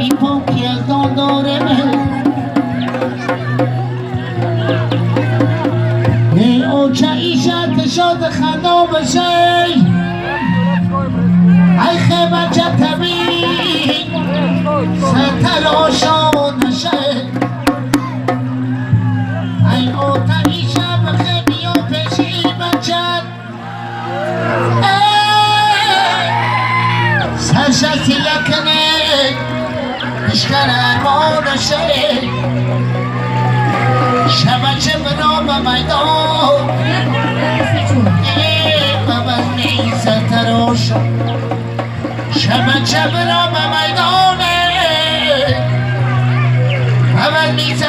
بیپو پیلدان داره او که ایشت شد خدا بشه ای خیمه که تبین ستلاشا نشه ای او تا ایشه بخیمی و پیشی بچن سرشتی لکنه اشکر ارمان نشه شبه چه بنا به میدان بابا نیزه تراش شبه چه بنا به میدان بابا نیزه